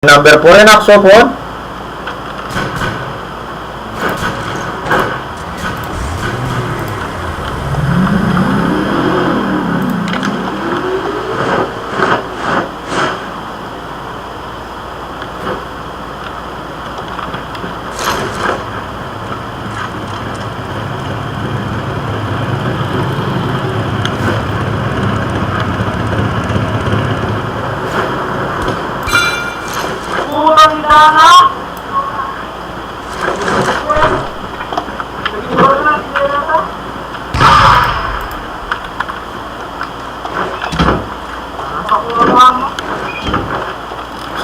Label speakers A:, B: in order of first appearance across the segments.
A: Number 4 yan, saxophone.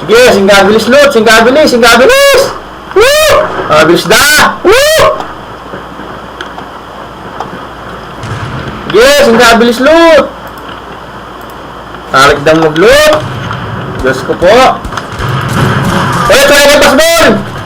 A: Sige, singgabilis Lot, singgabilis! Woo! Bilis na! Woo! Sige, singgabilis Lot! Tarik dang Lot! Diyos ko po! Try ka doon!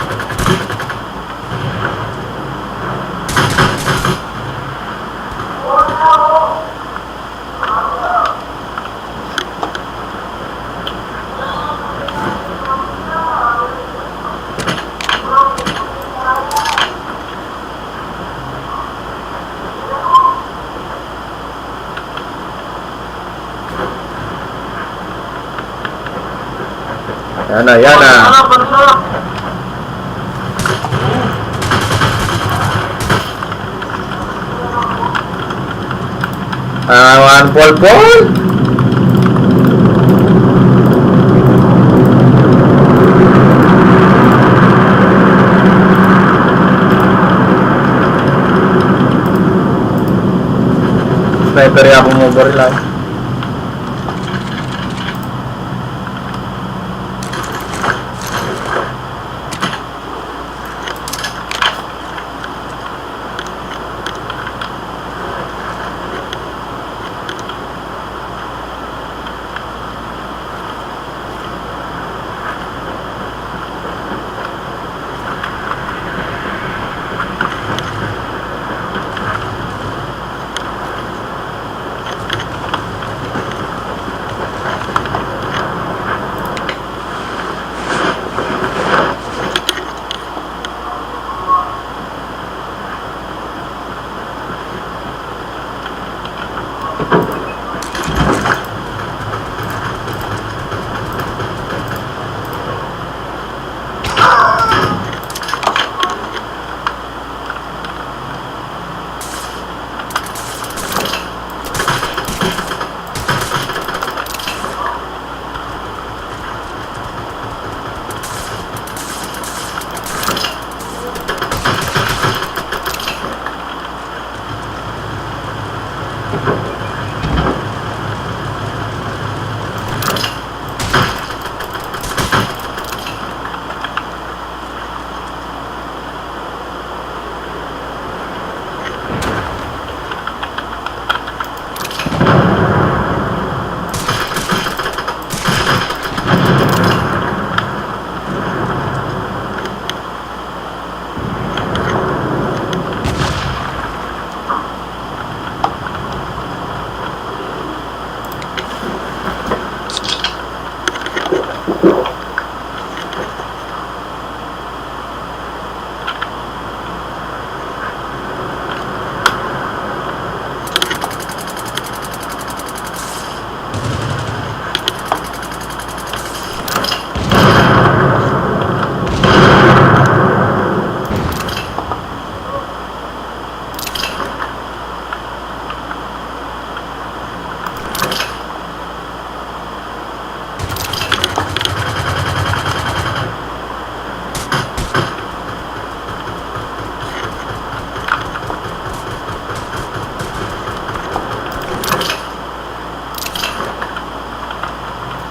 A: Yan na. 1 Paul. Sniper ya ako mo baril lang.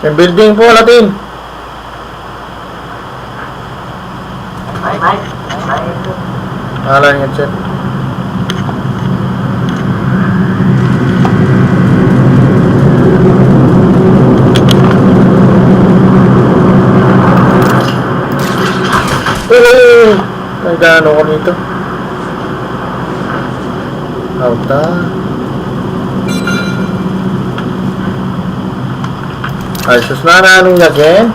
A: Yung building po natin. Alang yan siya. Nagdano ko nito. Auta. Ay, sus na anong lagyan?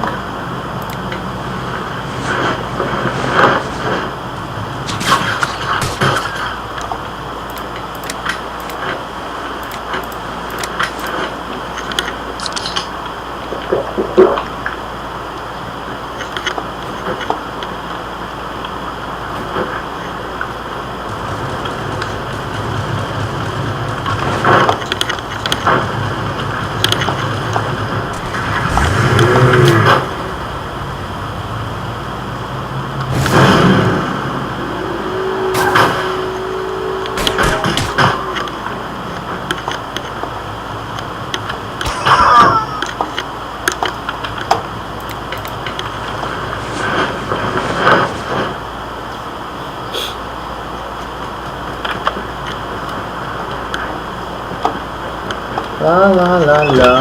A: La la la la.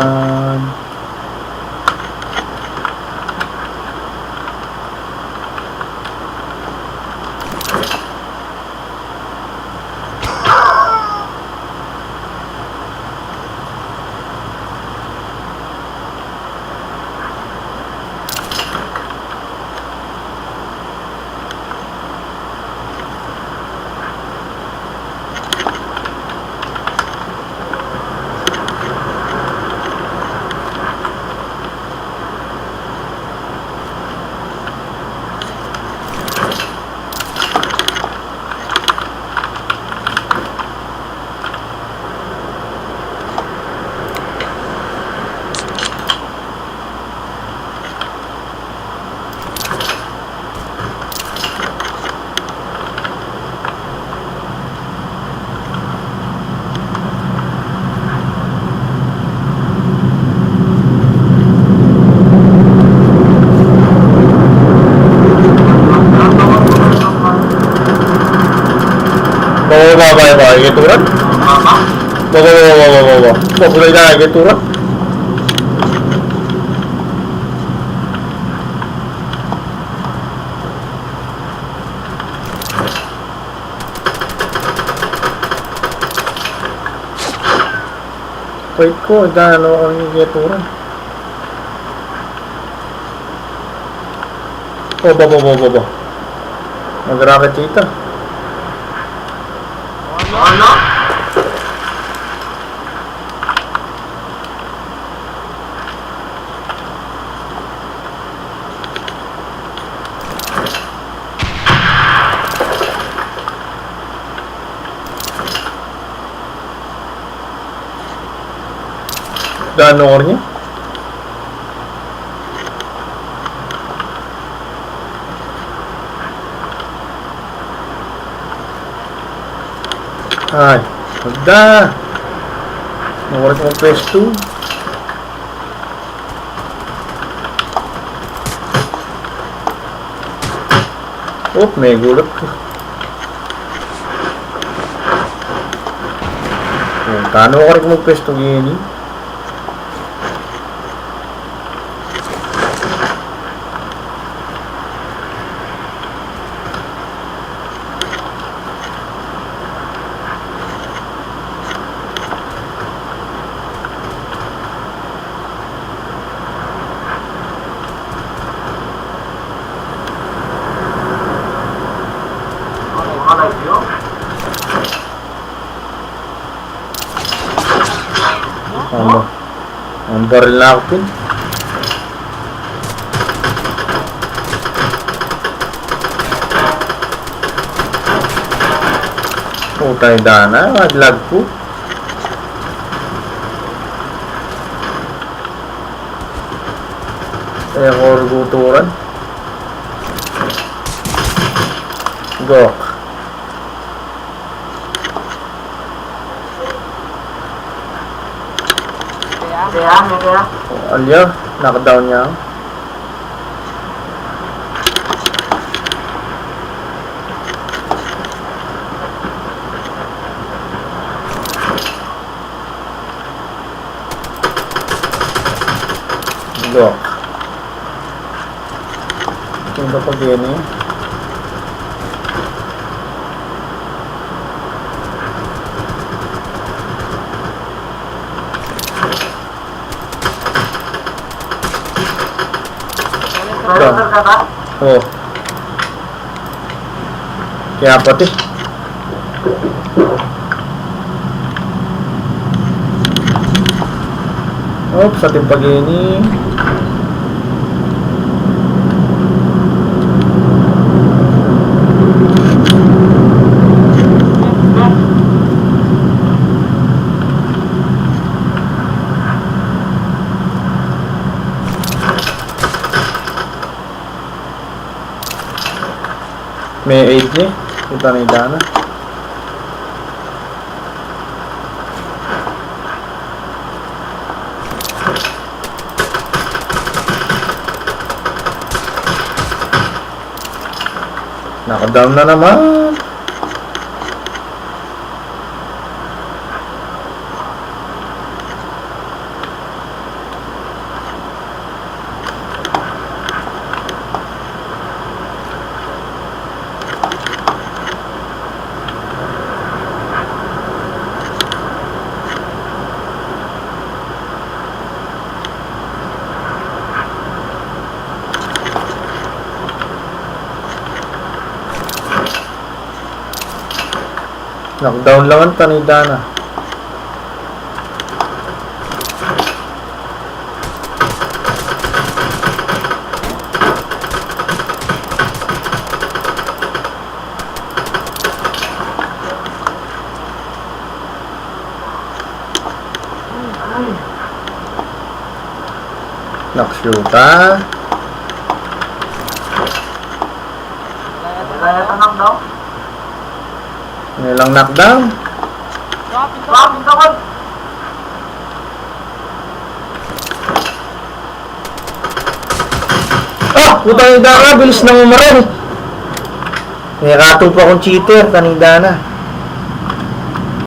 A: Bawa gitu kan? Bawa. Kok boleh gitu kan? Wait ko, ano ang gitu kan? Oh, bawa. Mag-rocket dito. Ano? Dan nomornya? Ay, udah. Nomor sama PS2. Oh, may gulap. Kano ako rin mag-PS2 gini? Ang baril na ako pin. Putay dana, maglag po. Guturan. Gok. Kaya. Alya, knockdown niya. Gok. Tingnan ko din eh. Oh. Kaya pati. Oops, sa ating pag-ini. May 8 niya. Kita na idana. Naka-down na naman. Knockdown lang ang Tanidana. Nakshuta.
B: Kaya tanong daw?
A: Nilang knockdown.
B: Bakit ako?
A: Ah! Putang ina ka! Bilis na umaral! May rato pa akong cheater, Tanidana.